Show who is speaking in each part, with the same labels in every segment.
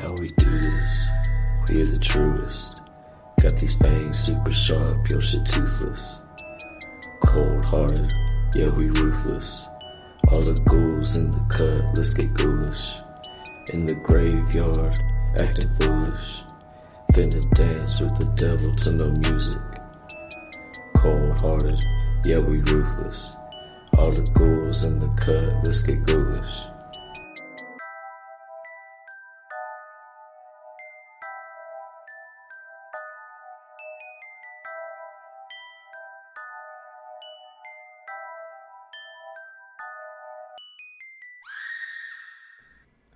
Speaker 1: How we do this, we are the truest. Got these fangs super sharp, your shit toothless. Cold-hearted, yeah we ruthless. All the ghouls in the cut, let's get ghoulish. In the graveyard, acting foolish. Finna dance with the devil to no music. Cold-hearted, yeah we ruthless. All the ghouls in the cut, let's get ghoulish.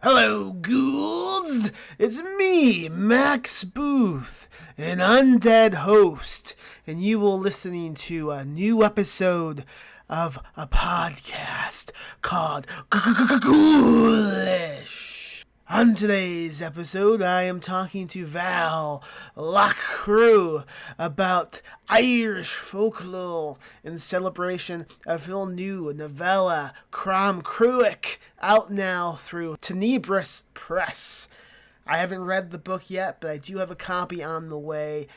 Speaker 2: Hello, ghouls! It's me, Max Booth, an undead host, and you are listening to a new episode of a podcast called GHOULISH. On today's episode, I am talking to Valkyrie Loughcrewe about Irish folklore in celebration of her new novella, CROM, out now through Tenebris Press. I haven't read the book yet, but I do have a copy on the way.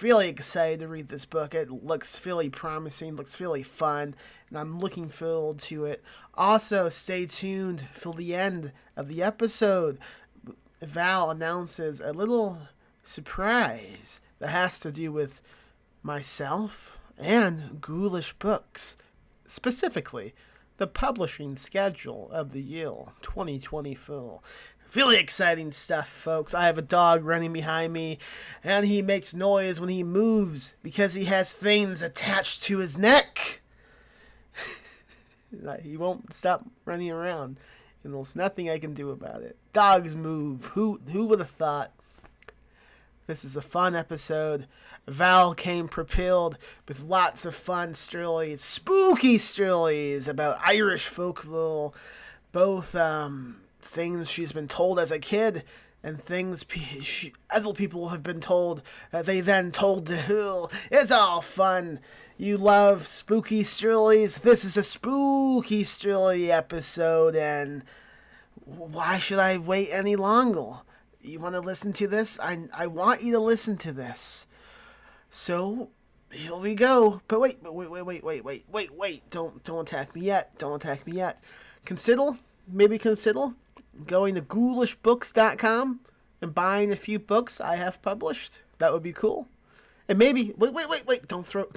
Speaker 2: Really excited to read this book. It looks really promising, looks really fun, and I'm looking forward to it. Also, stay tuned for the end of the episode. Val announces a little surprise that has to do with myself and Ghoulish Books, specifically the publishing schedule of the year 2024. Really exciting stuff, folks. I have a dog running behind me, and he makes noise when he moves because he has things attached to his neck. He won't stop running around, and there's nothing I can do about it. Dogs move. Who would have thought? This is a fun episode. Val came prepared with lots of fun stories, spooky stories about Irish folklore, both things she's been told as a kid and things other people have been told that they then told to her. It's all fun. You love spooky stories? This is a spooky story episode, and why should I wait any longer? You want to listen to this? I want you to listen to this. So, here we go. But wait. Don't attack me yet. Don't attack me yet. Consider going to ghoulishbooks.com and buying a few books I have published. That would be cool. And maybe wait! Don't throw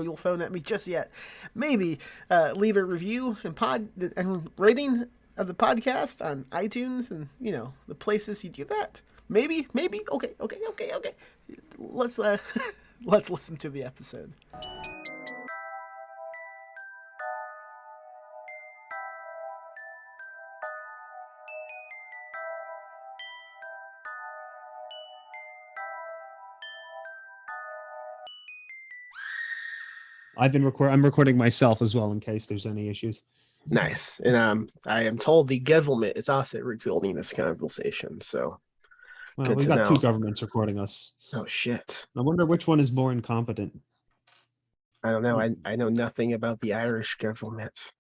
Speaker 2: your phone at me just yet. Maybe leave a review and rating of the podcast on iTunes and the places you do that. Maybe. Okay. Let's listen to the episode.
Speaker 3: I'm recording myself as well in case there's any issues.
Speaker 2: Nice. And I am told the government is also recording this conversation, so
Speaker 3: well, we've got two governments recording us.
Speaker 2: Oh shit.
Speaker 3: I wonder which one is more incompetent.
Speaker 2: I don't know. I know nothing about the Irish government.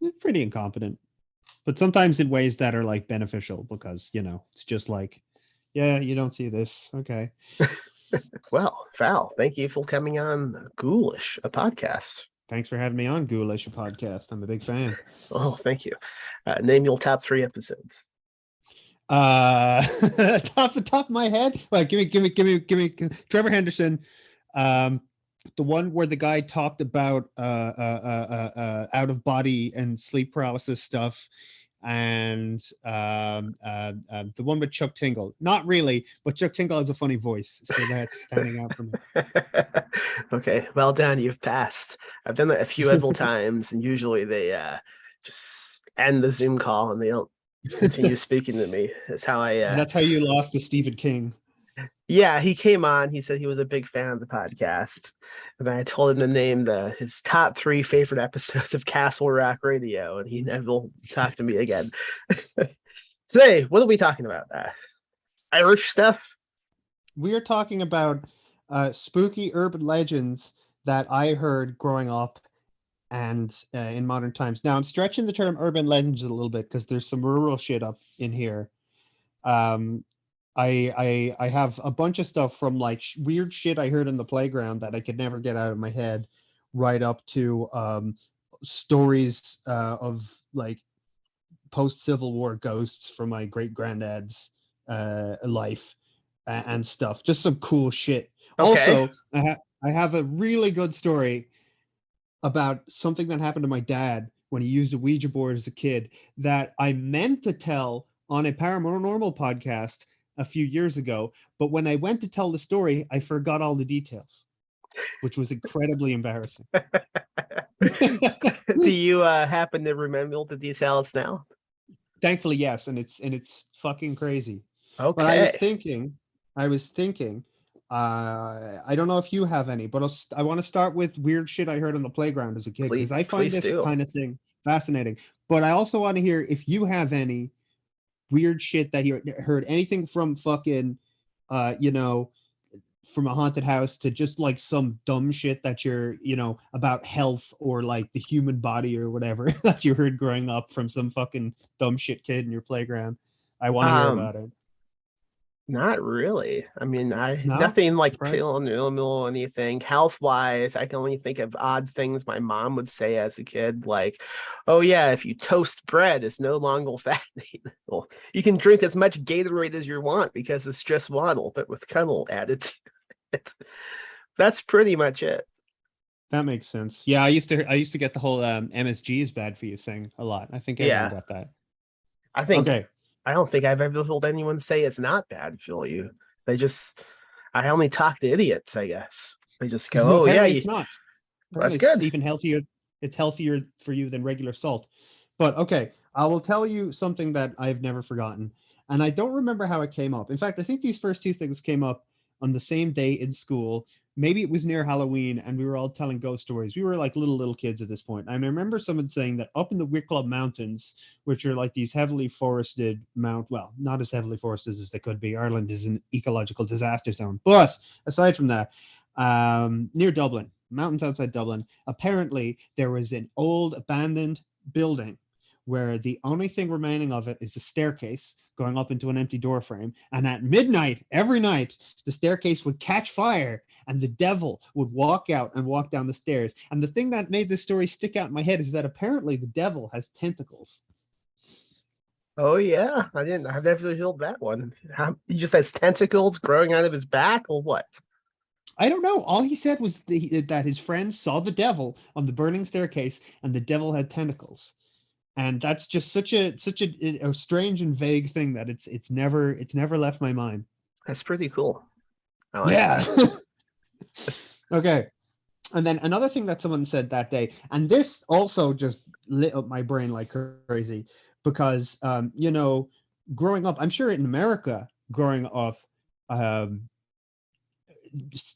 Speaker 3: They're pretty incompetent. But sometimes in ways that are like beneficial because, it's just like, yeah, you don't see this. Okay.
Speaker 2: Well, Val, thank you for coming on Ghoulish, a podcast.
Speaker 3: Thanks for having me on Ghoulish, a podcast. I'm a big fan.
Speaker 2: Oh, thank you. Name your top 3 episodes.
Speaker 3: Off the top of my head, well, give me Trevor Henderson. The one where the guy talked about out of body and sleep paralysis stuff. And the one with Chuck Tingle, not really, but Chuck Tingle has a funny voice, so that's standing out for me.
Speaker 2: Okay, well done, you've passed. I've done that a few other times, and usually they just end the Zoom call and they don't continue speaking to me. That's how
Speaker 3: that's how you lost to Stephen King.
Speaker 2: Yeah, he came on. He said he was a big fan of the podcast. And I told him to name his top 3 favorite episodes of Castle Rock Radio, and he never talked to me again. Today, what are we talking about? Irish stuff?
Speaker 3: We are talking about spooky urban legends that I heard growing up and in modern times. Now, I'm stretching the term urban legends a little bit because there's some rural shit up in here. I have a bunch of stuff from like weird shit I heard in the playground that I could never get out of my head, right up to stories of like post Civil War ghosts from my great granddad's life and stuff. Just some cool shit.
Speaker 2: Okay.
Speaker 3: Also, I have a really good story about something that happened to my dad when he used a Ouija board as a kid that I meant to tell on a paranormal podcast a few years ago, but when I went to tell the story, I forgot all the details, which was incredibly embarrassing.
Speaker 2: Do you happen to remember all the details now?
Speaker 3: Thankfully, yes, and it's fucking crazy. But I was
Speaker 2: Okay.
Speaker 3: thinking, I don't know if you have any, but I want to start with weird shit I heard on the playground as a kid because
Speaker 2: Please,
Speaker 3: I find
Speaker 2: please
Speaker 3: this
Speaker 2: do.
Speaker 3: kind of thing fascinating. But I also want to hear if you have any weird shit that you heard, anything from fucking, you know, from a haunted house to just like some dumb shit that you're, you know, about health or like the human body or whatever that you heard growing up from some fucking dumb shit kid in your playground. I want to hear
Speaker 2: Um,
Speaker 3: about it.
Speaker 2: Not really. I mean, I
Speaker 3: No?
Speaker 2: nothing like
Speaker 3: Right?
Speaker 2: paranormal or anything. Health wise, I can only think of odd things my mom would say as a kid, like, "Oh yeah, if you toast bread, it's no longer fattening. Well, you can drink as much Gatorade as you want because it's just water, but with kettle added to it." That's pretty much it.
Speaker 3: That makes sense. Yeah, I used to get the whole MSG is bad for you thing a lot. I think everyone
Speaker 2: Yeah,
Speaker 3: got that.
Speaker 2: I think
Speaker 3: Okay.
Speaker 2: I don't think I've ever heard anyone say it's not bad for you. They just I only talk to idiots, I guess. They just go, "Oh yeah,
Speaker 3: Apparently
Speaker 2: you,
Speaker 3: it's not.
Speaker 2: that's
Speaker 3: Apparently it's
Speaker 2: good."
Speaker 3: even healthier. It's healthier for you than regular salt. But okay, I will tell you something that I've never forgotten. And I don't remember how it came up. In fact, I think these first two things came up on the same day in school. Maybe it was near Halloween and we were all telling ghost stories. We were like little kids at this point. And I remember someone saying that up in the Wicklow Mountains, which are like these heavily forested well, not as heavily forested as they could be. Ireland is an ecological disaster zone. But aside from that, near Dublin, mountains outside Dublin, apparently there was an old abandoned building where the only thing remaining of it is a staircase going up into an empty door frame. And at midnight, every night, the staircase would catch fire and the devil would walk out and walk down the stairs. And the thing that made this story stick out in my head is that apparently the devil has tentacles.
Speaker 2: Oh yeah, I've never heard that one. He just has tentacles growing out of his back, or what?
Speaker 3: I don't know. All he said was that his friends saw the devil on the burning staircase and the devil had tentacles. And that's just such a strange and vague thing that it's never left my mind.
Speaker 2: That's pretty cool. I like
Speaker 3: Yeah.
Speaker 2: that. That's-
Speaker 3: Okay. And then another thing that someone said that day, and this also just lit up my brain like crazy, because you know, growing up, I'm sure in America, growing up, um,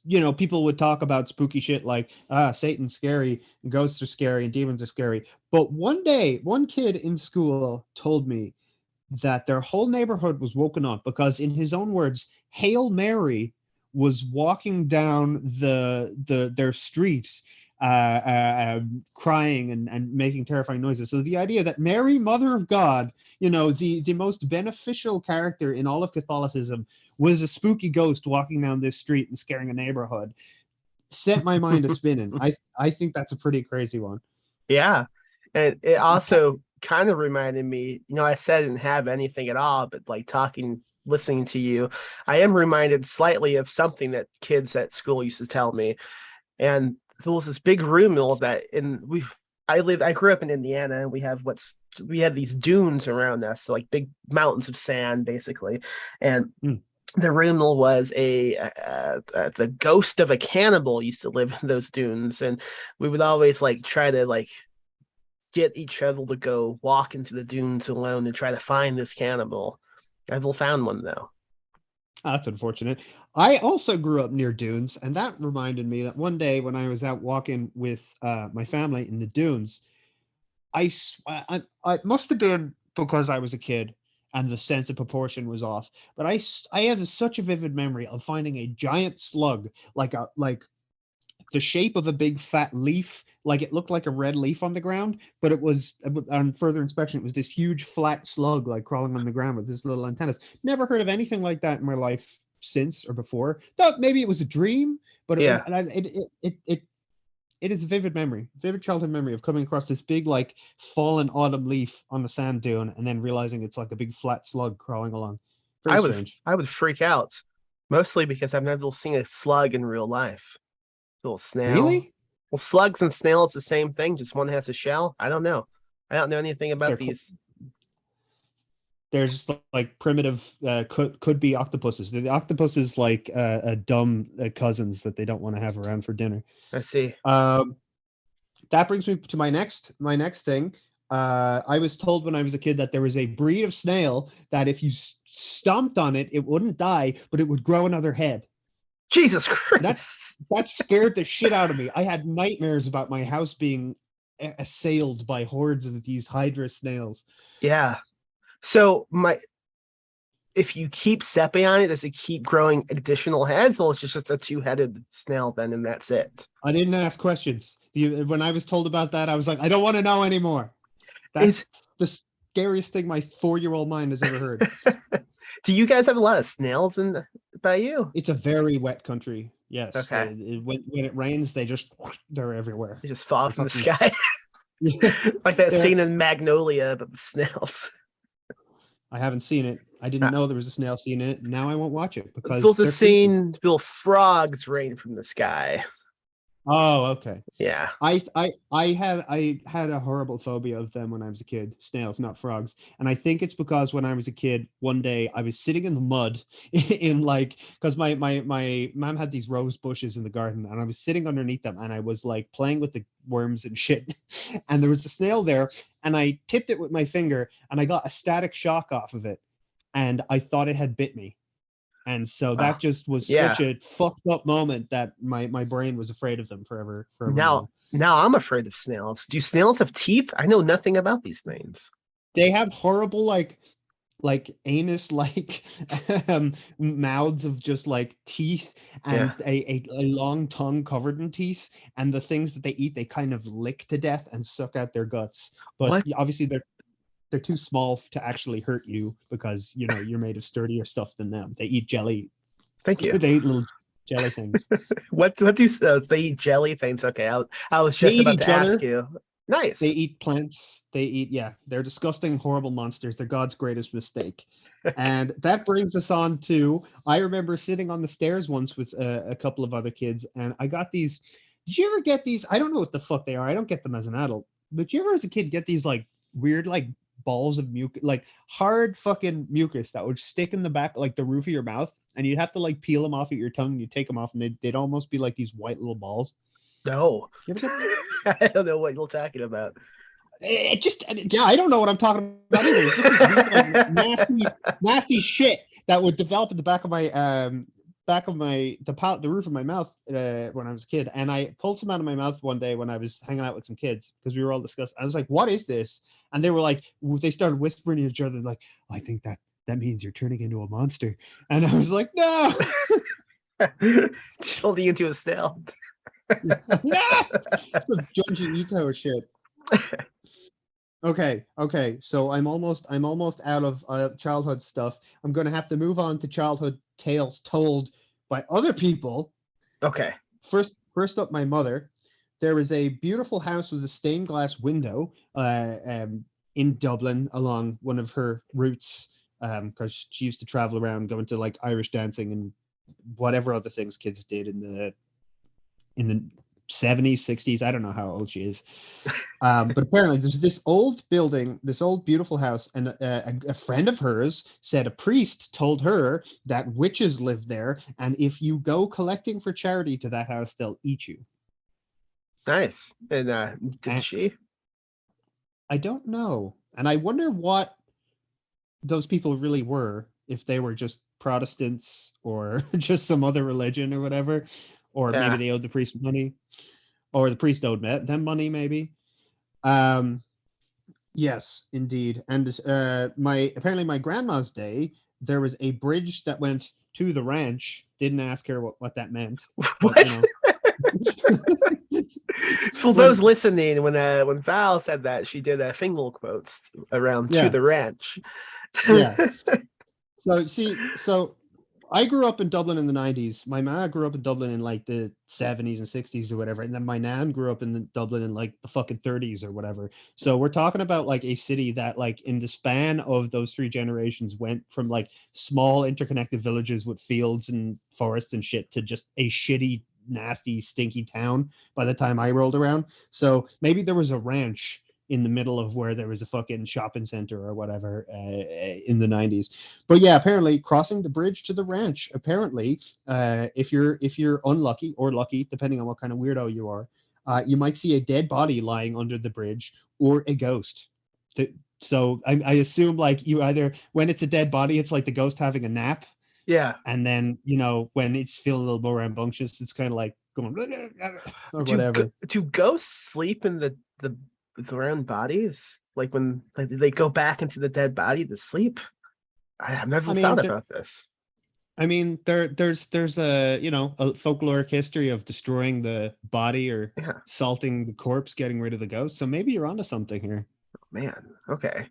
Speaker 3: you know, people would talk about spooky shit like Satan's scary, and ghosts are scary, and demons are scary. But one day, one kid in school told me that their whole neighborhood was woken up because, in his own words, Hail Mary was walking down their street, crying and making terrifying noises. So the idea that Mary, Mother of God, you know, the most beneficial character in all of Catholicism, was a spooky ghost walking down this street and scaring a neighborhood, set my mind a spinning. I think that's a pretty crazy one.
Speaker 2: yeah, and it also kind of reminded me. I said I didn't have anything at all, but like listening to you, I am reminded slightly of something that kids at school used to tell me. And there was this big rumor that I grew up in Indiana, and we had these dunes around us, so like big mountains of sand, basically. And
Speaker 3: Mm.
Speaker 2: the rumor was the ghost of a cannibal used to live in those dunes, and we would always like try to like get each other to go walk into the dunes alone and try to find this cannibal. I've found one though.
Speaker 3: That's unfortunate. I also grew up near dunes, and that reminded me that one day when I was out walking with my family in the dunes, I must have been because I was a kid and the sense of proportion was off, but I have such a vivid memory of finding a giant slug, like the shape of a big fat leaf. Like it looked like a red leaf on the ground, but it was, on further inspection, it was this huge flat slug like crawling on the ground with this little antennas. Never heard of anything like that in my life since or before. Thought maybe it was a dream, but it was,
Speaker 2: Yeah.
Speaker 3: and it is a vivid childhood memory of coming across this big like fallen autumn leaf on the sand dune and then realizing it's like a big flat slug crawling along. Very strange.
Speaker 2: I would freak out, mostly because I've never seen a slug in real life. Little snail.
Speaker 3: Really?
Speaker 2: Well, slugs and snails the same thing, just one has a shell. I don't know. I don't know anything about
Speaker 3: They're
Speaker 2: these.
Speaker 3: There's like primitive could be octopuses. The octopus is like dumb cousins that they don't want to have around for dinner.
Speaker 2: I see.
Speaker 3: That brings me to my next thing. I was told when I was a kid that there was a breed of snail that if you stomped on it, it wouldn't die, but it would grow another head.
Speaker 2: Jesus Christ.
Speaker 3: That scared the shit out of me. I had nightmares about my house being assailed by hordes of these hydra snails.
Speaker 2: Yeah. So if you keep stepping on it, does it keep growing additional heads, or it's just a two-headed snail then, and that's it?
Speaker 3: I didn't ask questions. When I was told about that, I was like, I don't want to know anymore. That's the scariest thing my 4-year-old mind has ever heard.
Speaker 2: Do you guys have a lot of snails by you?
Speaker 3: It's a very wet country. Yes.
Speaker 2: Okay.
Speaker 3: When it rains, they're everywhere.
Speaker 2: They just fall from the sky. Like that scene in Magnolia about the snails.
Speaker 3: I haven't seen it. I didn't know there was a snail scene in it. Now I won't watch it because
Speaker 2: there's a scene little frogs rain from the sky.
Speaker 3: Oh, okay.
Speaker 2: Yeah.
Speaker 3: I had a horrible phobia of them when I was a kid. Snails, not frogs. And I think it's because when I was a kid, one day I was sitting in the mud in like, because my mom had these rose bushes in the garden and I was sitting underneath them and I was like playing with the worms and shit. And there was a snail there and I tipped it with my finger and I got a static shock off of it. And I thought it had bit me. And so that just was such a fucked up moment that my brain was afraid of them forever.
Speaker 2: Now I'm afraid of snails. Do snails have teeth? I know nothing about these things.
Speaker 3: They have horrible like anus like mouths of just like teeth and a long tongue covered in teeth, and the things that they eat they kind of lick to death and suck out their guts. But obviously they're too small to actually hurt you because you're made of sturdier stuff than them. They eat jelly.
Speaker 2: Thank you.
Speaker 3: They eat little jelly things.
Speaker 2: What do they eat? Jelly things? Okay, I was just about to ask you. Nice.
Speaker 3: They eat plants. They eat they're disgusting, horrible monsters. They're God's greatest mistake. And that brings us on to, I remember sitting on the stairs once with a couple of other kids, and I got these. Did you ever get these? I don't know what the fuck they are. I don't get them as an adult. But you ever as a kid get these like weird like balls of mucus, like hard fucking mucus that would stick in the back, like the roof of your mouth, and you'd have to like peel them off at your tongue and you take them off and they'd almost be like these white little balls?
Speaker 2: No. I don't know what you're talking about.
Speaker 3: It just, I don't know what I'm talking about either. It's just this weird, like, nasty shit that would develop in the back of my the roof of my mouth when I was a kid. And I pulled some out of my mouth one day when I was hanging out with some kids because we were all discussing. I was like, what is this? And they were like, they started whispering to each other like, I think that means you're turning into a monster. And I was like, no.
Speaker 2: Chilling into a snail.
Speaker 3: Yeah. Some Junji Ito shit. Okay. So I'm almost out of childhood stuff. I'm gonna have to move on to childhood tales told by other people.
Speaker 2: Okay.
Speaker 3: First up, my mother. There was a beautiful house with a stained glass window in Dublin along one of her routes because she used to travel around going to like Irish dancing and whatever other things kids did in the 70s, 60s. I don't know how old she is. But apparently there's this old building, this old beautiful house, and a friend of hers said a priest told her that witches live there, and if you go collecting for charity to that house, they'll eat you.
Speaker 2: Nice. And did she?
Speaker 3: I don't know. And I wonder what those people really were, if they were just Protestants or just some other religion or whatever. Or maybe they owed the priest money, or the priest owed them money, maybe. Yes, indeed. And apparently my grandma's day, there was a bridge that went to the ranch. Didn't ask her what that meant.
Speaker 2: What?
Speaker 3: But,
Speaker 2: For those listening, when Val said that, she did finger quotes around to
Speaker 3: Yeah.
Speaker 2: the ranch.
Speaker 3: Yeah. So I grew up in Dublin in the 90s. My ma grew up in Dublin in like the 70s and 60s or whatever. And then my nan grew up in Dublin in like the fucking 30s or whatever. So we're talking about like a city that like in the span of those three generations went from like small interconnected villages with fields and forests and shit to just a shitty, nasty, stinky town by the time I rolled around. So maybe there was a ranch in the middle of where there was a fucking shopping center or whatever in the 90s. But yeah, apparently crossing the bridge to the ranch, apparently if you're unlucky or lucky, depending on what kind of weirdo you are, you might see a dead body lying under the bridge or a ghost. So I assume like you either, when it's a dead body, it's like the ghost having a nap.
Speaker 2: Yeah.
Speaker 3: And then, you know, when it's feeling a little more rambunctious, it's kind of like going or whatever.
Speaker 2: Do ghosts sleep in the their own bodies? Like when they go back into the dead body to sleep? I've never thought about this.
Speaker 3: I mean, there's a, you know, a folkloric history of destroying the body or salting the corpse, getting rid of the ghost. So maybe you're onto something here.
Speaker 2: Oh, man, okay.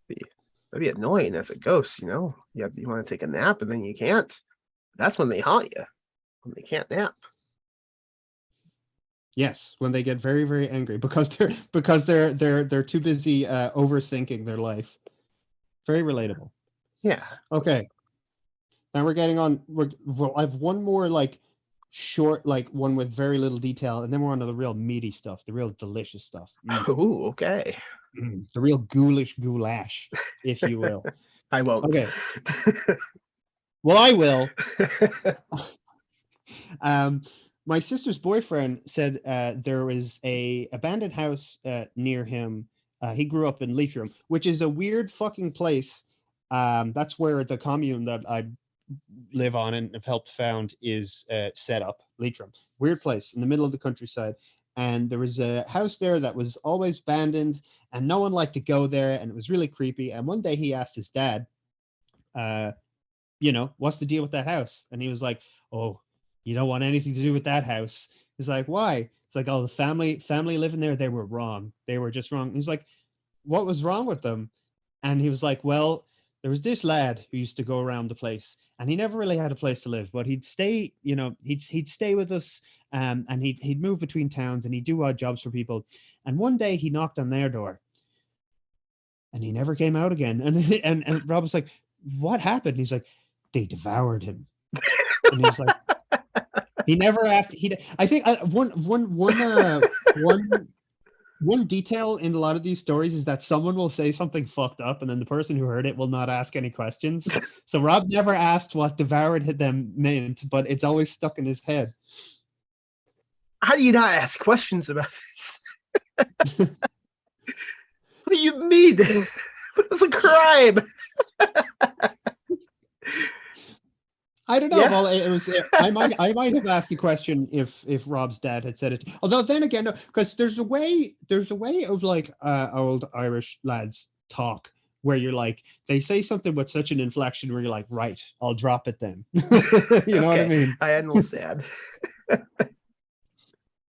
Speaker 2: That'd be annoying as a ghost, you know. You want to take a nap and then you can't. That's when they haunt you, when they can't nap.
Speaker 3: Yes, when they get very, very angry because they're too busy overthinking their life. Very relatable.
Speaker 2: Yeah.
Speaker 3: Okay. Now we're getting on. I have one more like short, like one with very little detail, and then we're on to the real meaty stuff, the real delicious stuff.
Speaker 2: Ooh, okay.
Speaker 3: The real ghoulish goulash, if you will.
Speaker 2: I won't.
Speaker 3: Okay. Well, I will. My sister's boyfriend said there was a abandoned house near him. He grew up in Leitrim, which is a weird fucking place. That's where the commune that I live on and have helped found is set up. Leitrim, weird place in the middle of the countryside. And there was a house there that was always abandoned, and no one liked to go there, and it was really creepy. And one day he asked his dad, you know, what's the deal with that house? And he was like, oh, you don't want anything to do with that house. He's like, why? It's like, oh, the family living there, they were wrong. They were just wrong. He's like, what was wrong with them? And he was like, well, there was this lad who used to go around the place, and he never really had a place to live, but he'd stay, you know, he'd stay with us, and he'd move between towns, and he'd do odd jobs for people. And one day he knocked on their door, and he never came out again. And Rob was like, what happened? And he's like, they devoured him. And he was like, he never asked. I think one detail in a lot of these stories is that someone will say something fucked up, and then the person who heard it will not ask any questions. So Rob never asked what devoured them meant, but it's always stuck in his head.
Speaker 2: How do you not ask questions about this? What do you mean? It's a crime.
Speaker 3: I don't know. Yeah. Well, it was. I might have asked the question if Rob's dad had said it. Although then again, no, because there's a way of like old Irish lads talk where you're like, they say something with such an inflection where you're like, right, I'll drop it then. You know what I mean?
Speaker 2: I understand.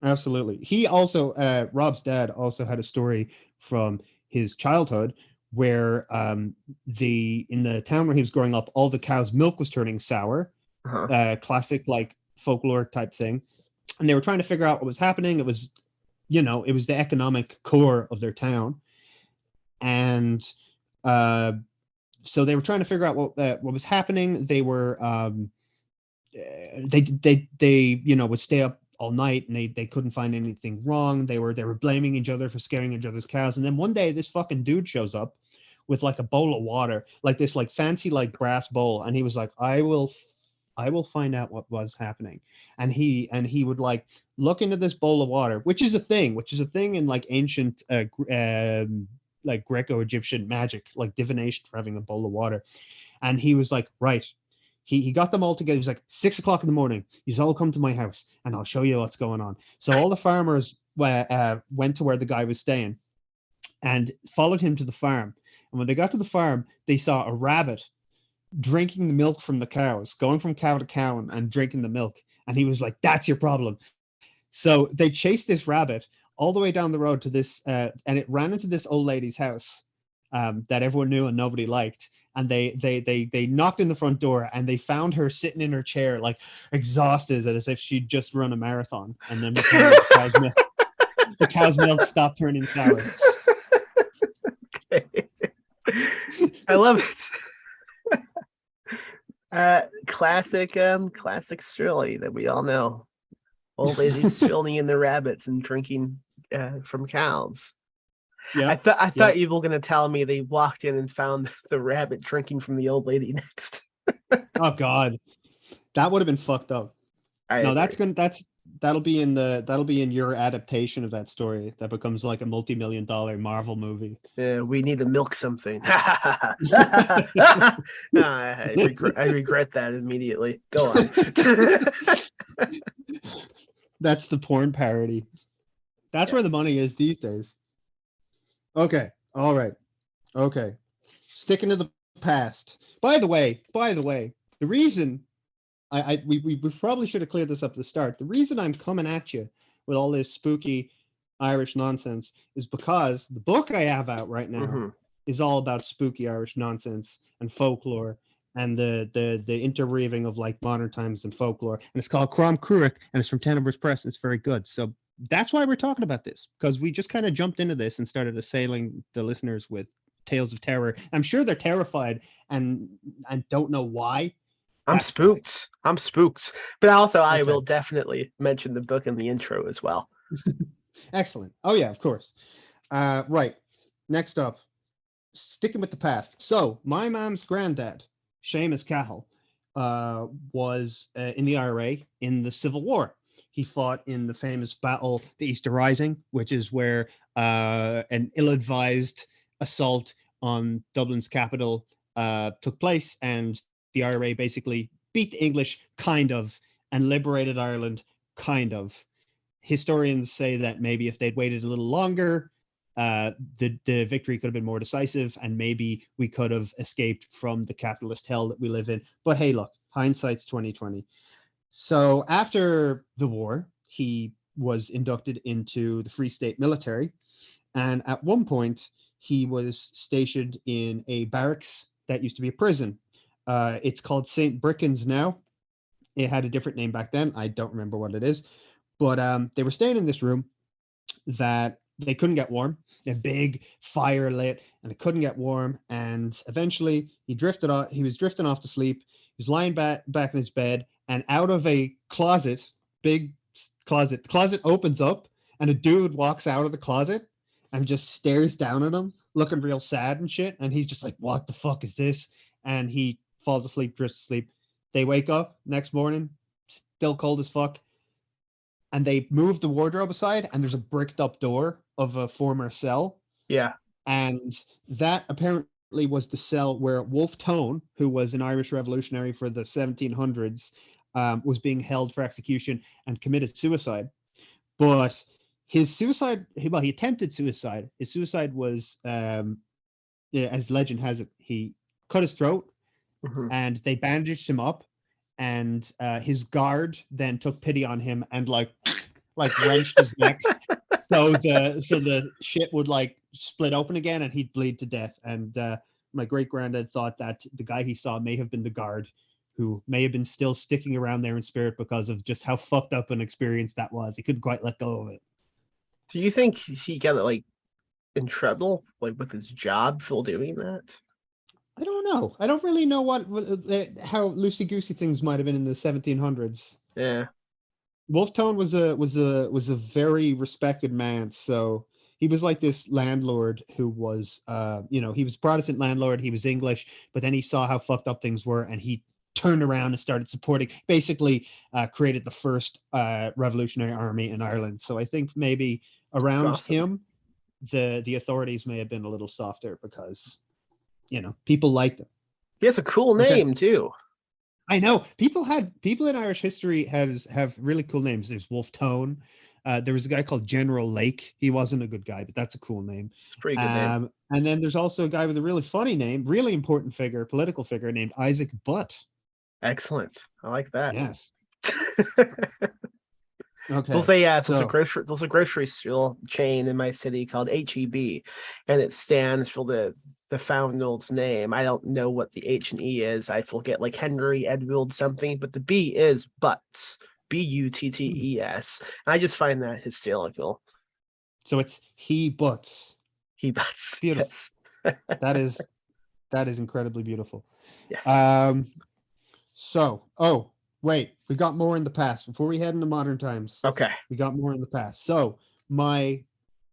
Speaker 3: Absolutely. He also, Rob's dad also had a story from his childhood where in the town where he was growing up, all the cows' milk was turning sour. Classic like folklore type thing. And they were trying to figure out what was happening. It was, you know, it was the economic core of their town. And so they were trying to figure out what was happening. They were they you know, would stay up all night, and they couldn't find anything wrong. They were blaming each other for scaring each other's cows. And then one day this fucking dude shows up with like a bowl of water, like this like fancy like brass bowl, and he was like, I will find out what was happening. And he would like look into this bowl of water, which is a thing in like ancient like Greco-Egyptian magic, like divination, for having a bowl of water. And he was like, right, he got them all together. He's like, 6 o'clock in the morning, you all come to my house and I'll show you what's going on. So all the farmers went to where the guy was staying and followed him to the farm. And when they got to the farm, they saw a rabbit drinking the milk from the cows, going from cow to cow and drinking the milk. And he was like, that's your problem. So they chased this rabbit all the way down the road to this, and it ran into this old lady's house that everyone knew and nobody liked. And they knocked in the front door, and they found her sitting in her chair, like exhausted, as if she'd just run a marathon. And then the cow's milk stopped turning sour.
Speaker 2: Okay. I love it. Classic story that we all know. Old ladies filling in the rabbits and drinking from cows.
Speaker 3: Yeah,
Speaker 2: I thought you were going to tell me they walked in and found the rabbit drinking from the old lady next.
Speaker 3: Oh God, that would have been fucked up. That'll be in your adaptation of that story that becomes like a multi-million-dollar Marvel movie.
Speaker 2: Yeah, we need to milk something. I regret that immediately. Go on.
Speaker 3: That's the porn parody. That's where the money is these days. Okay. All right. Okay. Sticking to the past. By the way, the reason we probably should have cleared this up at the start. The reason I'm coming at you with all this spooky Irish nonsense is because the book I have out right now is all about spooky Irish nonsense and folklore and the interweaving of like modern times and folklore. And it's called CROM, CRUACH, and it's from Tenebrous Press. It's very good. So that's why we're talking about this, because we just kind of jumped into this and started assailing the listeners with tales of terror. I'm sure they're terrified and don't know why.
Speaker 2: I'm spooked. But also, I will definitely mention the book in the intro as well.
Speaker 3: Excellent. Oh, yeah, of course. Right. Next up, sticking with the past. So, my mom's granddad, Seamus Cahill, was in the IRA in the Civil War. He fought in the famous battle, the Easter Rising, which is where an ill-advised assault on Dublin's capital took place, and the IRA basically beat the English, kind of, and liberated Ireland, kind of. Historians say that maybe if they'd waited a little longer, the victory could have been more decisive, and maybe we could have escaped from the capitalist hell that we live in. But hey, look, hindsight's 2020. So after the war, he was inducted into the Free State military, and at one point, he was stationed in a barracks that used to be a prison. It's called St. Bricken's now. It had a different name back then. I don't remember what it is. But they were staying in this room that they couldn't get warm. A big fire lit, and it couldn't get warm. And eventually, he drifted off. He was drifting off to sleep. He was lying back in his bed, and out of a closet, big closet, the closet opens up, and a dude walks out of the closet and just stares down at him, looking real sad and shit. And he's just like, "What the fuck is this?" And he falls asleep, drifts to sleep. They wake up next morning, still cold as fuck. And they move the wardrobe aside, and there's a bricked up door of a former cell.
Speaker 2: Yeah.
Speaker 3: And that apparently was the cell where Wolfe Tone, who was an Irish revolutionary for the 1700s, was being held for execution and committed suicide. But his suicide, well, he attempted suicide. His suicide was, as legend has it, he cut his throat, and they bandaged him up, and his guard then took pity on him and like wrenched his neck, so the shit would like split open again, and he'd bleed to death. And my great granddad thought that the guy he saw may have been the guard, who may have been still sticking around there in spirit because of just how fucked up an experience that was. He couldn't quite let go of it.
Speaker 2: Do you think he got like in trouble, like with his job for doing that?
Speaker 3: I don't know. I don't really know how loosey-goosey things might have been in the 1700s.
Speaker 2: Yeah.
Speaker 3: Wolfe Tone was a very respected man. So he was like this landlord who was, he was a Protestant landlord. He was English, but then he saw how fucked up things were, and he turned around and started supporting, basically created the first revolutionary army in Ireland. So I think maybe around him, the authorities may have been a little softer because, people liked him.
Speaker 2: He has a cool name too.
Speaker 3: I know people in Irish history have really cool names. There's Wolfe Tone. There was a guy called General Lake. He wasn't a good guy, but that's a cool name.
Speaker 2: It's a pretty good name.
Speaker 3: And then there's also a guy with a really funny name, really important figure, political figure named Isaac Butt.
Speaker 2: Excellent. I like that.
Speaker 3: Yes. Okay. So
Speaker 2: There's a grocery store chain in my city called HEB, and it stands for the founder's name. I don't know what the H and E is. I forget, like Henry Edward something, but the B is Butts, Buttees. And I just find that hysterical.
Speaker 3: so it's he butts.
Speaker 2: He Butts,
Speaker 3: Beautiful.
Speaker 2: yes,
Speaker 3: That is incredibly beautiful.
Speaker 2: yes.
Speaker 3: Oh, wait, we got more in the past before we head into modern times.
Speaker 2: Okay.
Speaker 3: We got more in the past. So my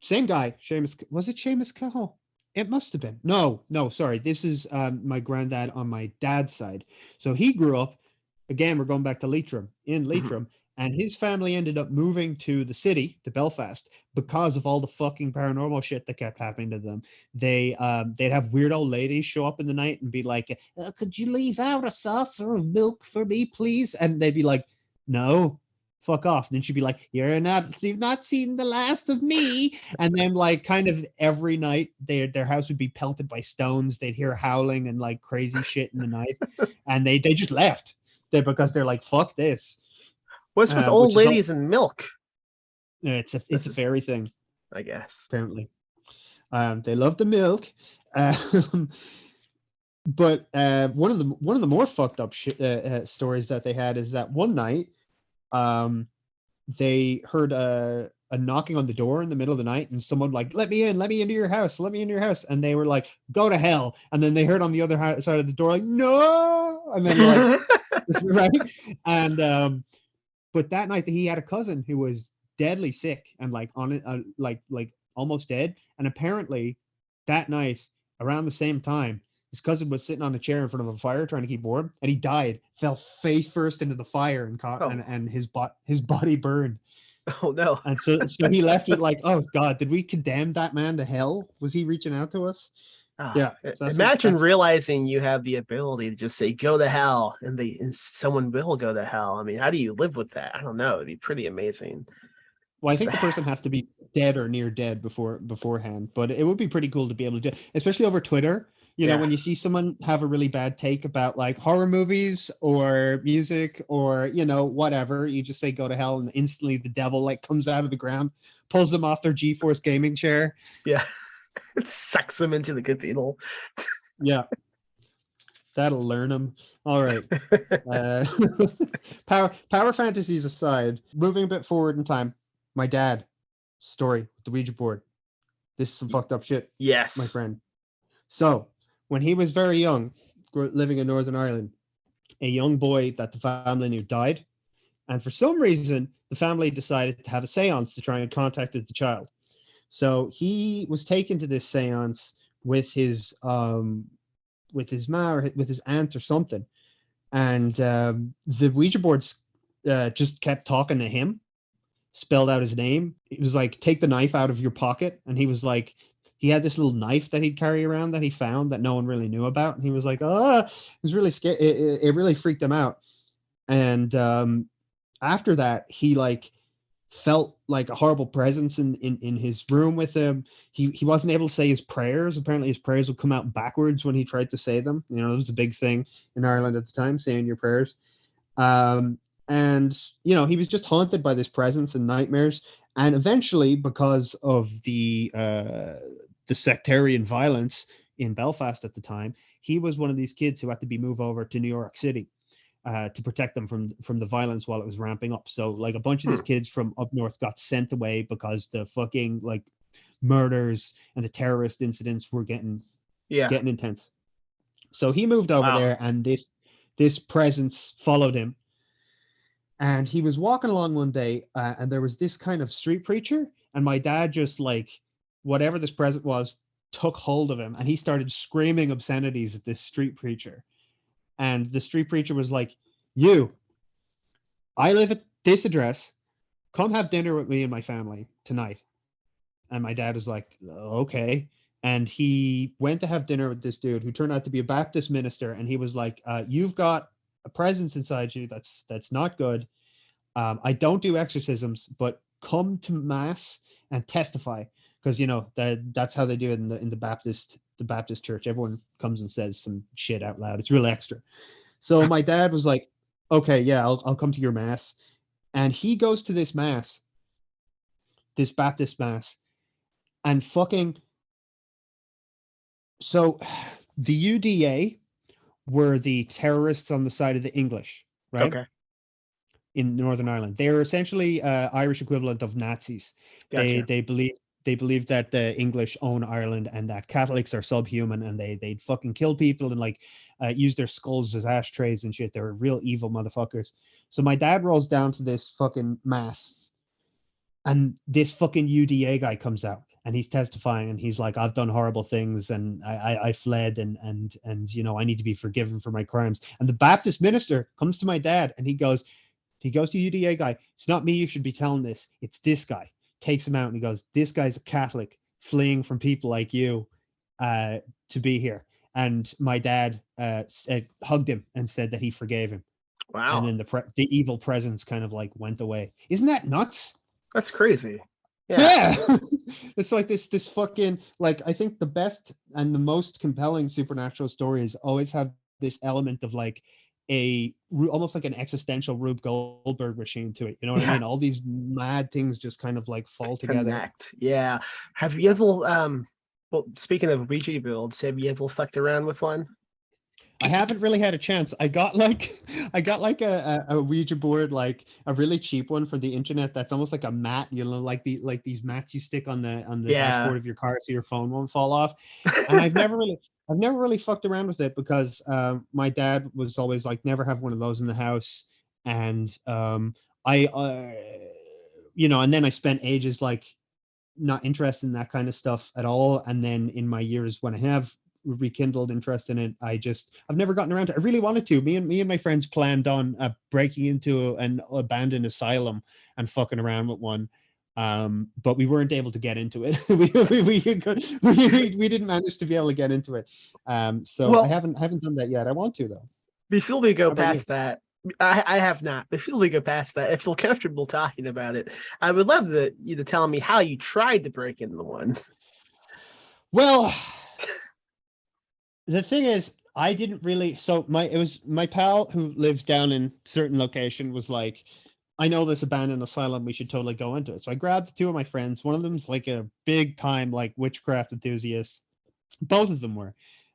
Speaker 3: same guy, Seamus, was it Seamus Cahill? It must have been. No, sorry. This is my granddad on my dad's side. So he grew up, again, we're going back to Leitrim, in Leitrim, and his family ended up moving to the city, to Belfast, because of all the fucking paranormal shit that kept happening to them. They'd have weird old ladies show up in the night and be like, could you leave out a saucer of milk for me, please? And they'd be like, no, fuck off. And then she'd be like, you've not seen the last of me. And then like kind of every night their house would be pelted by stones. They'd hear howling and like crazy shit in the night. And they just left because they're like, fuck this.
Speaker 2: What's with old ladies and milk?
Speaker 3: It's a fairy thing,
Speaker 2: I guess.
Speaker 3: apparently. They love the milk. But one of the more fucked up stories that they had is that one night they heard a knocking on the door in the middle of the night, and someone like, let me into your house, and they were like, go to hell. And then they heard on the other side of the door like, no, and then like right. And but that night he had a cousin who was deadly sick and like on it, like almost dead. And apparently that night around the same time, his cousin was sitting on a chair in front of a fire trying to keep warm, and he died, fell face first into the fire and caught, and his body burned.
Speaker 2: Oh no.
Speaker 3: And so he left it like, oh God, did we condemn that man to hell? Was he reaching out to us? Yeah. So
Speaker 2: imagine realizing you have the ability to just say go to hell, and someone will go to hell. I mean, how do you live with that? I don't know. It'd be pretty amazing.
Speaker 3: Well, I think the person has to be dead or near dead beforehand, but it would be pretty cool to be able to do, especially over Twitter. You know, when you see someone have a really bad take about like horror movies or music or, you know, whatever, you just say go to hell, and instantly the devil like comes out of the ground, pulls them off their GeForce gaming chair.
Speaker 2: Yeah. It sucks them into the cathedral.
Speaker 3: Yeah. That'll learn them. All right. Power fantasies aside, moving a bit forward in time, my dad story with the Ouija board. This is some fucked up shit.
Speaker 2: Yes.
Speaker 3: My friend. So, when he was very young, living in Northern Ireland, a young boy that the family knew died. And for some reason, the family decided to have a seance to try and contact the child. So he was taken to this seance with his ma or with his aunt or something. And the Ouija boards just kept talking to him, spelled out his name. It was like, take the knife out of your pocket. And he was like, he had this little knife that he'd carry around that he found that no one really knew about. And he was like, it was really scary. It really freaked him out. And after that, he like felt like a horrible presence in his room with him. He wasn't able to say his prayers. Apparently his prayers would come out backwards when he tried to say them. You know, it was a big thing in Ireland at the time, saying your prayers. And, you know, he was just haunted by this presence and nightmares. And eventually, because of the sectarian violence in Belfast at the time, he was one of these kids who had to be moved over to New York City to protect them from the violence while it was ramping up. So like a bunch of these kids from up north got sent away because the fucking like murders and the terrorist incidents were getting intense. So he moved over there, and this presence followed him. And he was walking along one day, and there was this kind of street preacher, and my dad just like, whatever this present was, took hold of him, and he started screaming obscenities at this street preacher. And the street preacher was like, I live at this address. Come have dinner with me and my family tonight. And my dad was like, okay. And he went to have dinner with this dude who turned out to be a Baptist minister. And he was like, you've got a presence inside you that's not good. I don't do exorcisms, but come to mass and testify, because you know that's how they do it in the Baptist church. Everyone comes and says some shit out loud. It's real extra. So my dad was like, okay, yeah, I'll come to your mass. And he goes to this mass, this Baptist mass, and fucking, so the UDA were the terrorists on the side of the English, right?
Speaker 2: Okay,
Speaker 3: In Northern Ireland. They're essentially Irish equivalent of Nazis. They
Speaker 2: gotcha.
Speaker 3: they believe they believe that the English own Ireland and that Catholics are subhuman and they'd fucking kill people and like use their skulls as ashtrays and shit. They're real evil motherfuckers. So my dad rolls down to this fucking mass, and this fucking UDA guy comes out and he's testifying and he's like, I've done horrible things and I fled and you know, I need to be forgiven for my crimes. And the Baptist minister comes to my dad and he goes to UDA guy, it's not me you should be telling this, it's this guy. Takes him out and he goes, this guy's a Catholic fleeing from people like you to be here. And my dad hugged him and said that he forgave him. And
Speaker 2: Wow,
Speaker 3: then the evil presence kind of like went away. Isn't that nuts?
Speaker 2: that's crazy.
Speaker 3: Yeah. It's like this fucking, like, I think the best and the most compelling supernatural stories always have this element of like almost like an existential Rube Goldberg machine to it. You know what I
Speaker 2: Yeah.
Speaker 3: mean? All these mad things just kind of like fall together.
Speaker 2: Connect. Yeah. Have you ever well, speaking of Ouija builds, have you ever fucked around with one?
Speaker 3: I haven't really had a chance. I got like a Ouija board, like a really cheap one for the internet. That's almost like a mat, you know, like these mats you stick on the
Speaker 2: Yeah.
Speaker 3: dashboard of your car so your phone won't fall off. And I've never really fucked around with it because my dad was always like, never have one of those in the house. And I you know, and then I spent ages like not interested in that kind of stuff at all. And then in my years when I have rekindled interest in it, I've never gotten around to it. I really wanted to. Me and my friends planned on breaking into an abandoned asylum and fucking around with one. But we weren't able to get into it. we didn't manage to be able to get into it. So
Speaker 2: Well,
Speaker 3: I haven't done that yet. I want to though.
Speaker 2: before we go
Speaker 3: How about you?
Speaker 2: past that, I have not. Before we go past that, if you're comfortable talking about it, I would love you to tell me how you tried to break into one.
Speaker 3: Well, the thing is, I didn't really. So it was my pal who lives down in certain location was like, I know this abandoned asylum, we should totally go into it. So I grabbed two of my friends. One of them's like a big time like witchcraft enthusiast. Both of them were.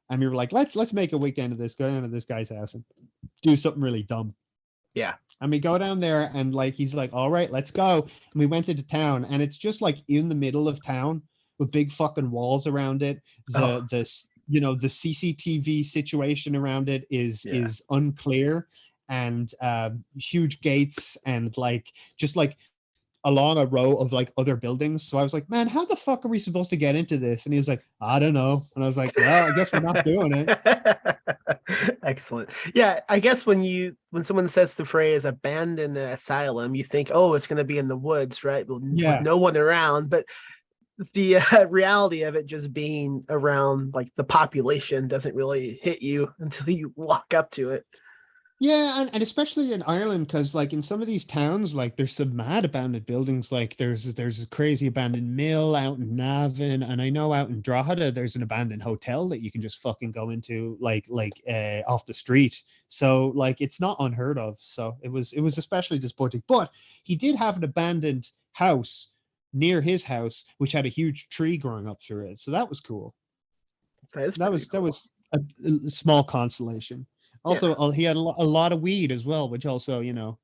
Speaker 3: And we were like, let's make a weekend of this, go down to this guy's house and do something really dumb.
Speaker 2: Yeah.
Speaker 3: And we go down there and like he's like, all right, let's go. And we went into town and it's just like in the middle of town with big fucking walls around it. The you know, the CCTV situation around it is unclear, and huge gates and like just like along a row of like other buildings. So I was like, man, how the fuck are we supposed to get into this? And he was like, I don't know. And I was like, well, I guess we're not doing it.
Speaker 2: Excellent. Yeah, I guess when someone says the phrase abandoned asylum, you think, oh, it's going to be in the woods, right? With no one around. But the reality of it just being around like the population doesn't really hit you until you walk up to it.
Speaker 3: Yeah, and especially in Ireland, because like in some of these towns, like there's some mad abandoned buildings. Like there's a crazy abandoned mill out in Navan, and I know out in Drogheda there's an abandoned hotel that you can just fucking go into like off the street. So like it's not unheard of. So it was especially disappointing. But he did have an abandoned house near his house, which had a huge tree growing up through it. So that was cool. That was a small consolation. Also, he had a lot of weed as well, which also, you know,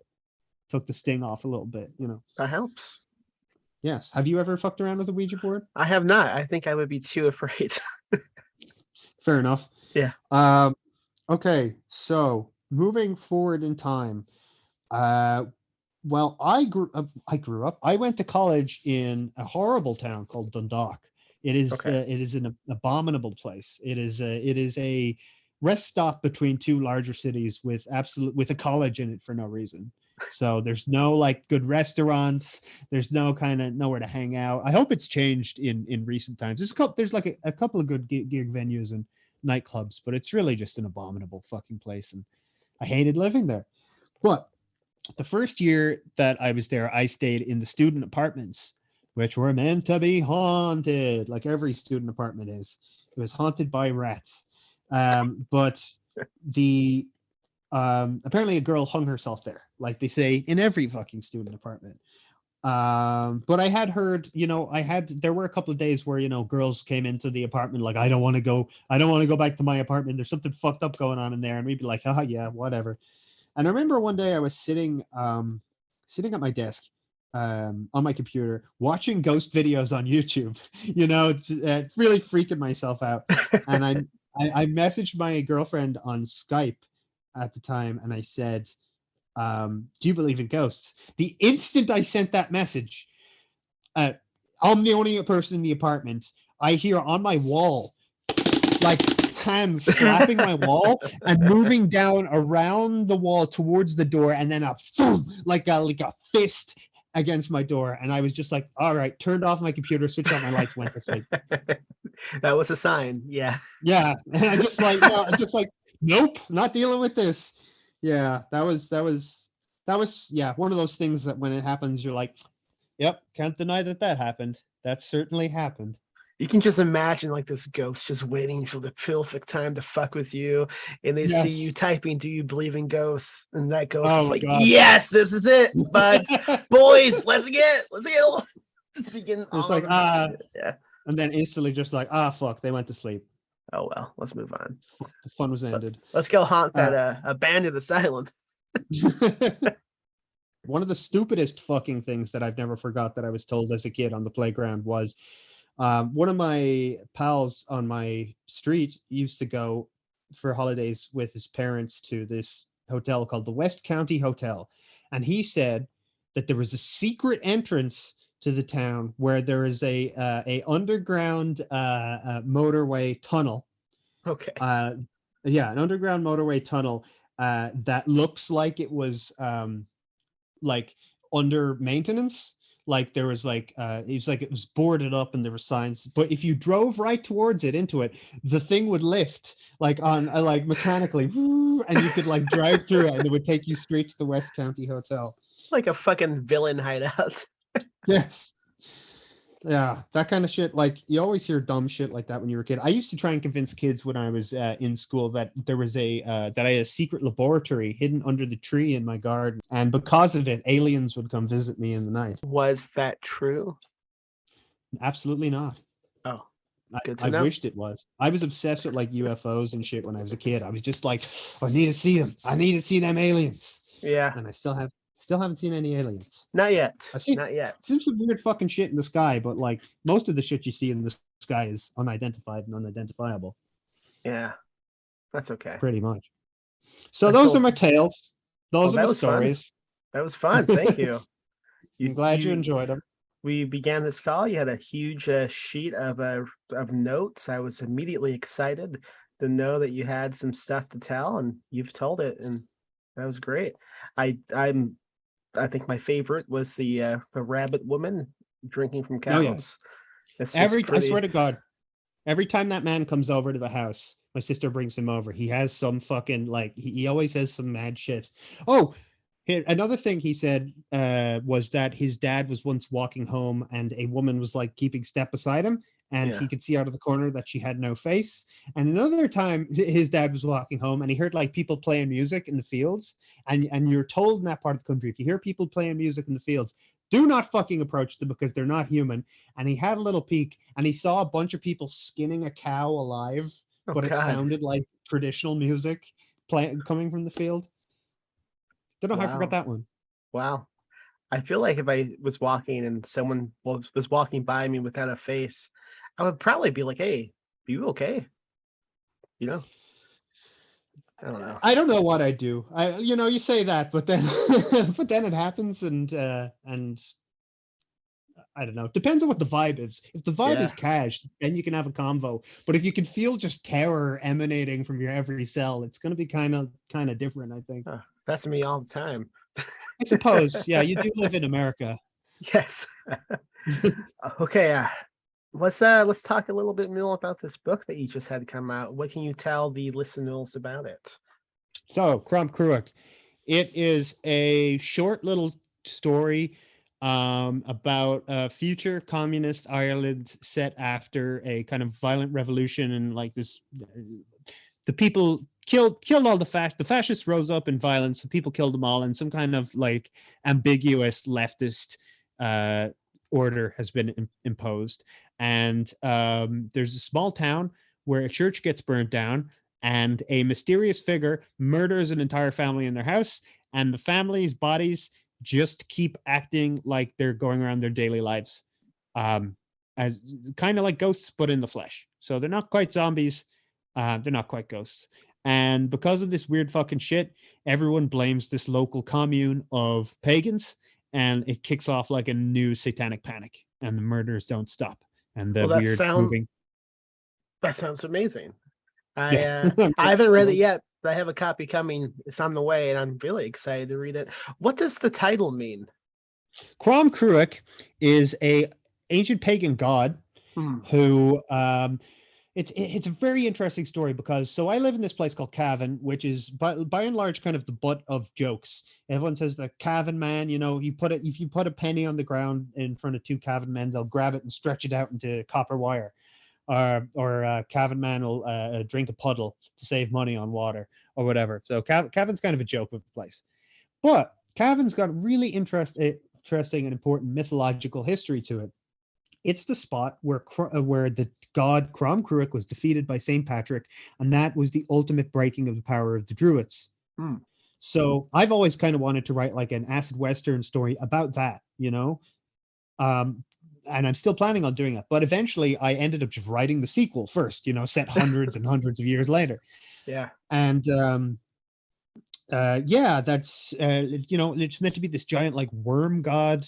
Speaker 3: took the sting off a little bit, you know.
Speaker 2: That helps.
Speaker 3: Yes. Have you ever fucked around with a Ouija board?
Speaker 2: I have not. I think I would be too afraid.
Speaker 3: Fair enough.
Speaker 2: Yeah.
Speaker 3: Okay, so moving forward in time, well, I grew up. I went to college in a horrible town called Dundalk. It is an abominable place. It is a rest stop between two larger cities with a college in it for no reason. So there's no like good restaurants. There's no kind of nowhere to hang out. I hope it's changed in recent times. There's like a couple of good gig venues and nightclubs, but it's really just an abominable fucking place, and I hated living there. But the first year that I was there, I stayed in the student apartments, which were meant to be haunted, like every student apartment is. It was haunted by rats. But apparently a girl hung herself there, like they say in every fucking student apartment. But I had heard, there were a couple of days where, girls came into the apartment like, I don't want to go back to my apartment. There's something fucked up going on in there. And we'd be like, oh yeah, whatever. And I remember one day I was sitting at my desk, on my computer, watching ghost videos on YouTube, really freaking myself out. And I messaged my girlfriend on Skype at the time, and I said, do you believe in ghosts? The instant I sent that message, I'm the only person in the apartment. I hear on my wall, like hands slapping my wall and moving down around the wall towards the door, and then like a fist against my door. And I was just like, all right, turned off my computer, switched off my lights, went to sleep.
Speaker 2: That was a sign. Yeah.
Speaker 3: Yeah. And I just like, nope, not dealing with this. Yeah, that was one of those things that when it happens, you're like, yep, can't deny that happened. That certainly happened.
Speaker 2: You can just imagine like this ghost just waiting for the perfect time to fuck with you, and they see you typing, "Do you believe in ghosts?" And that ghost is like, God. Yes, this is it, but boys, let's just begin.
Speaker 3: It's like yeah, and then instantly just like fuck, they went to sleep.
Speaker 2: Oh well, let's move on.
Speaker 3: The fun was ended.
Speaker 2: Let's go haunt that abandoned asylum.
Speaker 3: One of the stupidest fucking things that I've never forgot that I was told as a kid on the playground was, one of my pals on my street used to go for holidays with his parents to this hotel called the West County Hotel. And he said that there was a secret entrance to the town where there is a underground motorway tunnel.
Speaker 2: Okay.
Speaker 3: Yeah, an underground motorway tunnel that looks like it was like under maintenance. Like there was like it was boarded up and there were signs, but if you drove right towards it into it, the thing would lift like on like mechanically, and you could like drive through it and it would take you straight to the West County Hotel.
Speaker 2: Like a fucking villain hideout.
Speaker 3: Yes. Yeah, that kind of shit. Like you always hear dumb shit like that when you were a kid. I used to try and convince kids when I was in school that there was that I had a secret laboratory hidden under the tree in my garden, and because of it, aliens would come visit me in the night.
Speaker 2: Was that true?
Speaker 3: Absolutely not.
Speaker 2: Oh, good to know.
Speaker 3: I wished it was. I was obsessed with like UFOs and shit when I was a kid. I was just like, I need to see them. I need to see them aliens.
Speaker 2: Yeah.
Speaker 3: And I still haven't seen any aliens.
Speaker 2: Not yet.
Speaker 3: Not yet. I've seen some weird fucking shit in the sky, but like most of the shit you see in the sky is unidentified and unidentifiable.
Speaker 2: Yeah, that's okay.
Speaker 3: Pretty much. So those are my tales. Those are the stories.
Speaker 2: Fun. That was fun. Thank you.
Speaker 3: I'm glad you enjoyed them.
Speaker 2: We began this call. You had a huge sheet of notes. I was immediately excited to know that you had some stuff to tell, and you've told it, and that was great. I think my favorite was the rabbit woman drinking from cows.
Speaker 3: Oh, yeah. I swear to God, every time that man comes over to the house, my sister brings him over. He has some fucking like he always has some mad shit. Oh, another thing he said was that his dad was once walking home and a woman was like keeping step beside him, and he could see out of the corner that she had no face. And another time his dad was walking home and he heard like people playing music in the fields. And you're told in that part of the country, if you hear people playing music in the fields, do not fucking approach them because they're not human. And he had a little peek and he saw a bunch of people skinning a cow alive, but it sounded like traditional music coming from the field. Don't know how I forgot that one.
Speaker 2: Wow. I feel like if I was walking and someone was walking by me without a face, I would probably be like, "Hey, are you okay?" You know? I don't know.
Speaker 3: I don't know what I do. You say that, but then it happens, and I don't know. It depends on what the vibe is. If the vibe is cash, then you can have a convo. But if you can feel just terror emanating from your every cell, it's going to be kind of different, I think.
Speaker 2: That's me all the time.
Speaker 3: I suppose. Yeah, you do live in America.
Speaker 2: Yes. Okay. Let's talk a little bit more about this book that you just had come out. What can you tell the listeners about it?
Speaker 3: So, CROM. It is a short little story about future communist Ireland set after a kind of violent revolution, and like this, the people killed all the fascists rose up in violence. People killed them all, and some kind of like ambiguous leftist order has been imposed. And there's a small town where a church gets burnt down, and a mysterious figure murders an entire family in their house, and the family's bodies just keep acting like they're going around their daily lives, as kind of like ghosts, but in the flesh. So they're not quite zombies. They're not quite ghosts. And because of this weird fucking shit, everyone blames this local commune of pagans, and it kicks off like a new satanic panic, and the murders don't stop. And the weird moving.
Speaker 2: That sounds amazing.
Speaker 3: Yeah.
Speaker 2: I haven't read it yet, but I have a copy coming. It's on the way, and I'm really excited to read it. What does the title mean?
Speaker 3: CROM is a ancient pagan god who it's a very interesting story, because so I live in this place called Cavan, which is by and large kind of the butt of jokes. Everyone says the Cavan man, you know, if you put a penny on the ground in front of two Cavan men, they'll grab it and stretch it out into copper wire. Or Cavan man will drink a puddle to save money on water or whatever. So Cavan's kind of a joke of the place. But Cavan's got really interesting and important mythological history to it. It's the spot where the god CROM was defeated by St. Patrick, and that was the ultimate breaking of the power of the Druids. So I've always kind of wanted to write like an acid western story about that, you know? And I'm still planning on doing it, but eventually I ended up just writing the sequel first, you know, set hundreds and hundreds of years later.
Speaker 2: Yeah.
Speaker 3: And that's you know, it's meant to be this giant like worm god,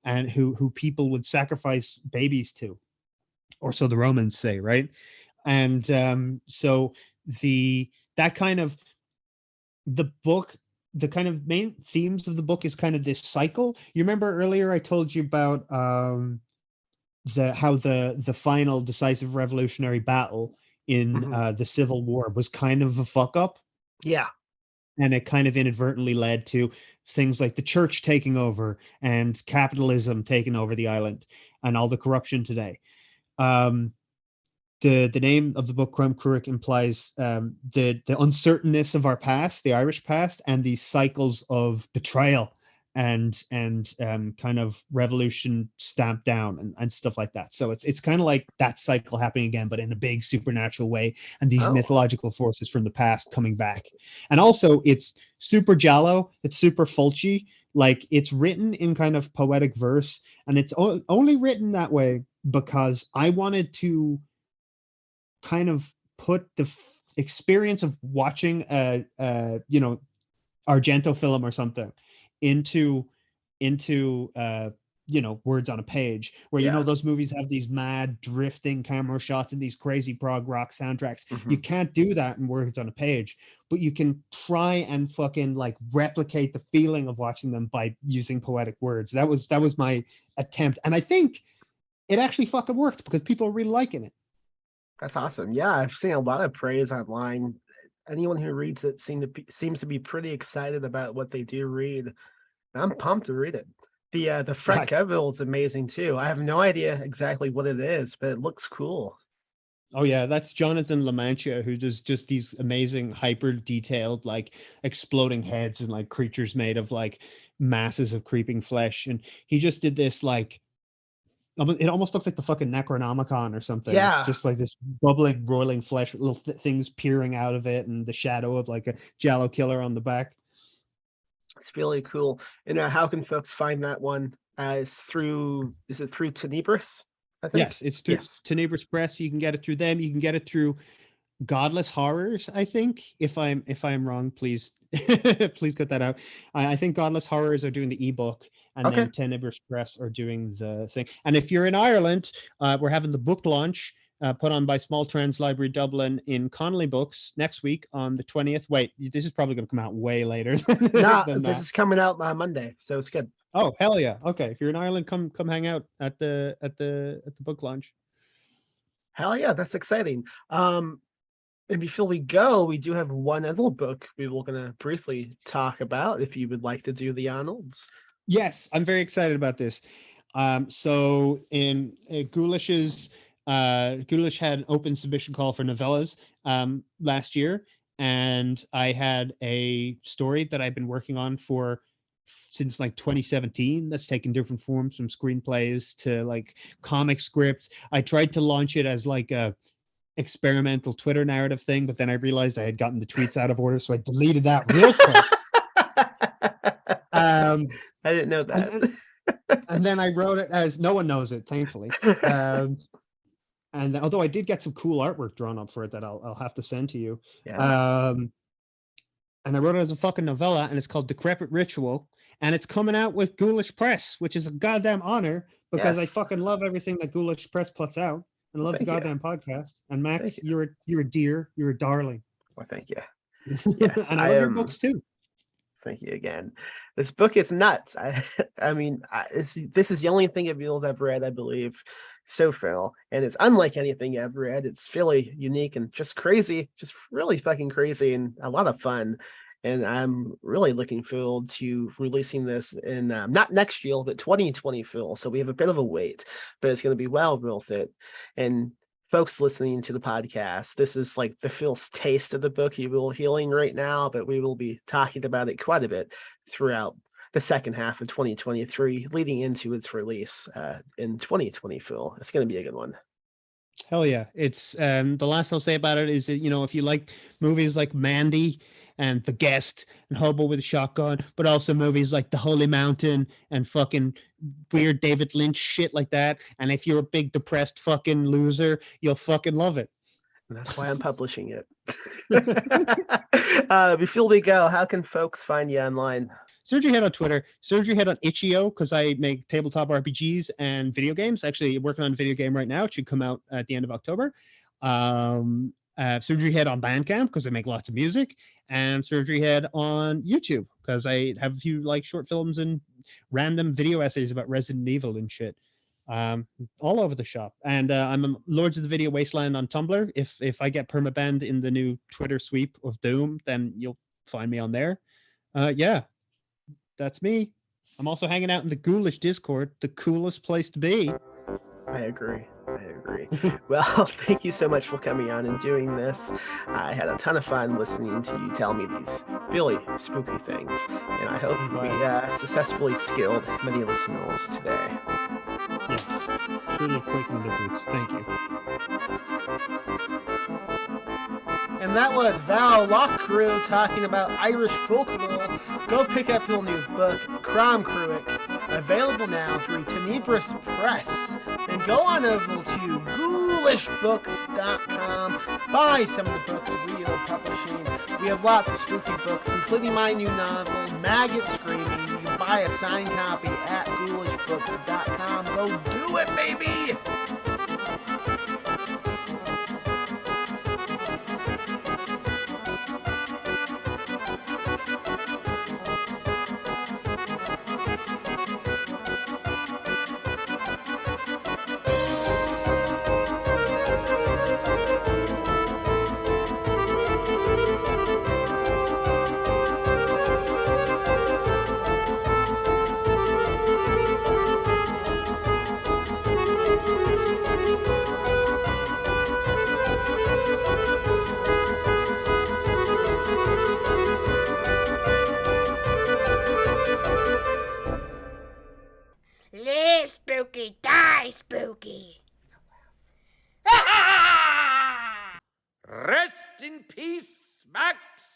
Speaker 3: and who people would sacrifice babies to, or so the Romans say, right? And so the kind of main themes of the book is kind of this cycle. You remember earlier I told you about how the final decisive revolutionary battle in the Civil War was kind of a fuck up.
Speaker 2: Yeah.
Speaker 3: And it kind of inadvertently led to things like the church taking over and capitalism taking over the island and all the corruption today. The name of the book, CROM implies the uncertainness of our past, the Irish past, and these cycles of betrayal and kind of revolution stamped down and stuff like that. So it's kind of like that cycle happening again, but in a big supernatural way, and these mythological forces from the past coming back. And also it's super giallo, it's super fulci, like it's written in kind of poetic verse, and it's only written that way because I wanted to kind of put the experience of watching a you know, Argento film or something into you know, words on a page, where you know those movies have these mad drifting camera shots and these crazy prog rock soundtracks. You can't do that in words on a page, but you can try and fucking like replicate the feeling of watching them by using poetic words. That was my attempt, and I think it actually fucking worked because people are really liking it.
Speaker 2: That's awesome. Yeah, I've seen a lot of praise online. Anyone who reads it seems to be pretty excited about what they do read. I'm pumped to read it. The front cover is amazing too. I have no idea exactly what it is, but it looks cool.
Speaker 3: Oh yeah, that's Jonathan LaMantia, who does just these amazing hyper detailed like exploding heads and like creatures made of like masses of creeping flesh. And he just did this like, it almost looks like the fucking Necronomicon or something.
Speaker 2: Yeah.
Speaker 3: It's just like this bubbling, roiling flesh with little things peering out of it, and the shadow of like a Giallo killer on the back.
Speaker 2: It's really cool. And how can folks find that one? Is it through Tenebris? I think.
Speaker 3: Yes, it's through Tenebris Press. You can get it through them. You can get it through Godless Horrors, I think. If I'm wrong, please please cut that out. I think Godless Horrors are doing the ebook, and then Tenebris Press are doing the thing. And if you're in Ireland, we're having the book launch put on by Small Trans Library Dublin in Connolly Books next week on the 20th. Wait, this is probably going to come out way later.
Speaker 2: This is coming out on Monday, so it's good.
Speaker 3: Oh hell yeah! Okay, if you're in Ireland, come hang out at the book launch.
Speaker 2: Hell yeah, that's exciting. And before we go, we do have one other book we were going to briefly talk about. If you would like to do the Arnolds.
Speaker 3: Yes, I'm very excited about this. So in GHOULISH had an open submission call for novellas last year, and I had a story that I've been working on since like 2017 that's taken different forms, from screenplays to like comic scripts. I tried to launch it as like a experimental Twitter narrative thing, but then I realized I had gotten the tweets out of order, so I deleted that real quick.
Speaker 2: I didn't know that.
Speaker 3: And then I wrote it as, no one knows it, thankfully. And although I did get some cool artwork drawn up for it that I'll have to send to you.
Speaker 2: Yeah.
Speaker 3: And I wrote it as a fucking novella, and it's called Decrepit Ritual, and it's coming out with Ghoulish Press, which is a goddamn honor, because I fucking love everything that Ghoulish Press puts out, and I love the goddamn podcast. And Max, you're a dear, you're a darling.
Speaker 2: Well, thank you.
Speaker 3: Yes, and I love your books too.
Speaker 2: Thank you again. This book is nuts. I mean, this is the only thing of yours I've read, I believe, so far, and it's unlike anything I've read. It's really unique and just crazy, just really fucking crazy, and a lot of fun. And I'm really looking forward to releasing this in not next year, but 2024. So we have a bit of a wait, but it's going to be well worth it. And folks listening to the podcast, this is like the first taste of the book you will hearing right now, but we will be talking about it quite a bit throughout the second half of 2023, leading into its release in 2024. It's going to be a good one.
Speaker 3: Hell yeah. It's the last I'll say about it is that, if you like movies like Mandy and The Guest and Hobo with a Shotgun, but also movies like The Holy Mountain and fucking weird David Lynch shit like that, and if you're a big depressed fucking loser, you'll fucking love it.
Speaker 2: And that's why I'm publishing it. Before we go, how can folks find you online?
Speaker 3: Surgery Head on Twitter, Surgery Head on Itch.io, because I make tabletop RPGs and video games. Actually, working on a video game right now. It should come out at the end of October. Surgery Head on Bandcamp, because I make lots of music, and Surgery Head on YouTube, because I have a few like short films and random video essays about Resident Evil and shit. All over the shop. And I'm Lords of the Video Wasteland on Tumblr. If I get permabanned in the new Twitter sweep of Doom, then you'll find me on there. Yeah, that's me. I'm also hanging out in the Ghoulish Discord, the coolest place to be.
Speaker 2: I agree. Well, thank you so much for coming on and doing this. I had a ton of fun listening to you tell me these really spooky things, and I hope we successfully skilled many listeners today.
Speaker 3: Yes, truly quaking the boots. Thank you.
Speaker 2: And that was Val Loughcrewe talking about Irish folklore. Go pick up your new book, CROM, available now through Tenebris Press. And go on over to GHOULISHbooks.com. Buy some of the books we are publishing. We have lots of spooky books, including my new novel, Maggot Screaming. You can buy a signed copy at GHOULISHbooks.com. Go do it, baby!
Speaker 4: Live spooky, die spooky.
Speaker 5: Rest in peace, Max.